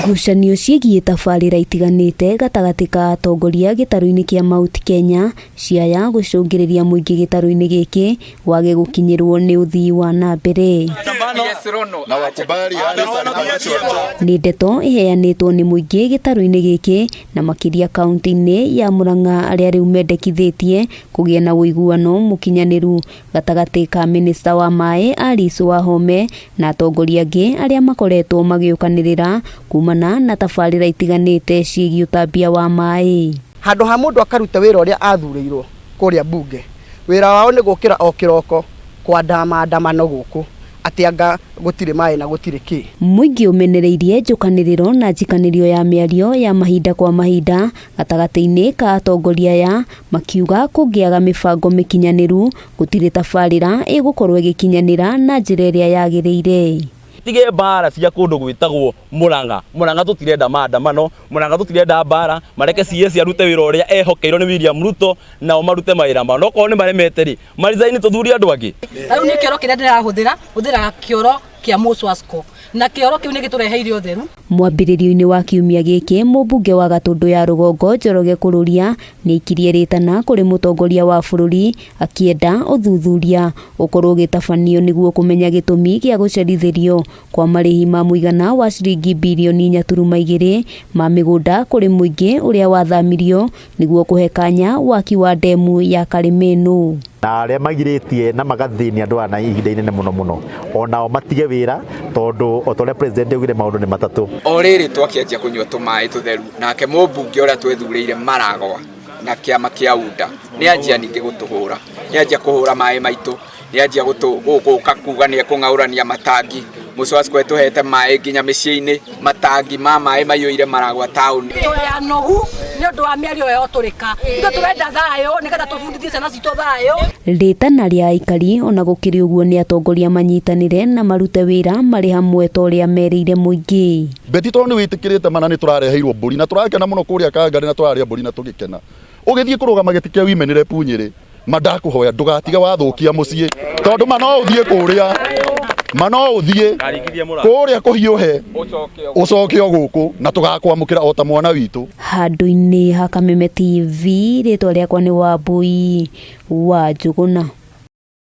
Ngucanio ciĩgiĩ tabarĩra itiganĩte gatagatĩ ka atongoria gĩtarũ-inĩ kĩa Mount Kenya ciaya gũcũngĩrĩria mũingĩ gĩtarũ-inĩ gĩkĩ wage gũkinyĩrwo nĩ ũthii wa na mbere. Nĩ ndeto iheanĩtwo nĩ mũingĩ gĩtarũ-inĩ gĩkĩ na makĩria kaunti-inĩ ya Murang'a arĩa rĩu mendekithĩtie kũgĩa na ũiguano mũkinyanĩru gatagatĩ ka minista wa maĩ Alice Wahome na atongoria angĩ arĩa makoretwo magĩũkanĩrĩra kumana na tabarĩra itiganĩte ciĩgiĩ ũtambia wa maĩ. Handũ ha mũndũ akaruta wĩra ũrĩa athurĩirwo kũrĩa bunge, wĩra wao nĩ gũkĩra o kĩroko kwanda maandamano gũkũ atĩ anga gũtirĩ maĩ na gũtirĩ kĩ. Mũingĩ ũmenereirie njũkanĩrĩro na njikanĩrio ya mĩario ya mahinda kwa mahinda gatagatĩ-inĩ ka atongoria aya makiuga kũngĩaga mĩbango mĩkinyanĩru gũtirĩ tabarĩra ĩgũkorwo ĩgĩkinyanĩra na njĩra ĩrĩa yagĩrĩire. Tige mbara cia kundu gwitagwo Murang'a tutirenda maandamano, Murang'a tutirenda mbara, mareke CS arute wira uria ehokeirwo ni William Ruto na o marute mawira mao. Noko ni maremete ri marizaini tuthuri andu angi. Riu ni kioro kiria ndirahuthira kioro kia Moswasco na kioro kiu ni gitureheire utheru. Mwambĩrĩrio-inĩ wa kiumia gĩkĩ mũmbunge wa Gatũndũ ya Rũgongo Njoroge Kũrũria nĩ ikirie rĩtana kũrĩ mũtongoria wa bũrũri akienda ũthuthuria ũkorwo gĩtabanio nĩguo kũmenya gĩtũmi gĩa gũcerithĩrio kwa marĩhi ma mũigana wa ciringi birioni 4.2 ma mĩgũnda kũrĩ mũingĩ ũrĩa wathamirio nĩguo kũhe kanya waki wa ndemu ya Karimenu. Na arĩa magirĩtie na magathĩnia andũ ana ihinda inene mũno onao matige wĩra tondũ otorĩa president augire maũndũ nĩ matatũ. O rĩrĩ twakĩanjia kũnyua tũmaĩ tũtheru nake mũmbunge ũrĩa twethurĩire Maragwa na kĩama kĩa UNDA nĩ anjia ningĩ gũtũhũra, nĩ anjia kũhũra maĩ maitũ, nĩ anjia gũka kuga nĩ ekũng'aũrania matangi. Moswasco etuhete maĩ nginya mĩciĩ-inĩ, matangi ma maĩ maiyũire Maragwa taũni. Ya nogu nĩ ũndũ wa mĩario ĩyo tũrĩka ithuĩ tũrenda thayũ nĩgetha tũbundithie ciana citũ thayũ. Rĩtana rĩa aikari ona gũkĩrĩ ũguo nĩ atongoria manyitanĩre na marute wĩra marĩ hamwe ta ũrĩa merĩire mũingĩ. Beti tondũ nĩ wĩtĩkĩrĩte mana nĩ tũrareheirwo mbũri na tũrakena mũno kũrĩa Kangari na tũrarĩa mbũri na tũgĩkena. Ũgĩthiĩ kũrũgama gĩtĩ kĩa women rep Nyĩrĩ mandakũhoya ndũgatiga wathũkia mũciĩ tondũ mana ũthiĩ kũrĩa mana ũthiĩ kũrĩa kũhiũhe ũcoke gũkũ na tũgakwamũkĩra o ta mwana witũ. Handũ-inĩ ha Kameme TV rĩtwa rĩakwa nĩ Wambui wa Njũgũna.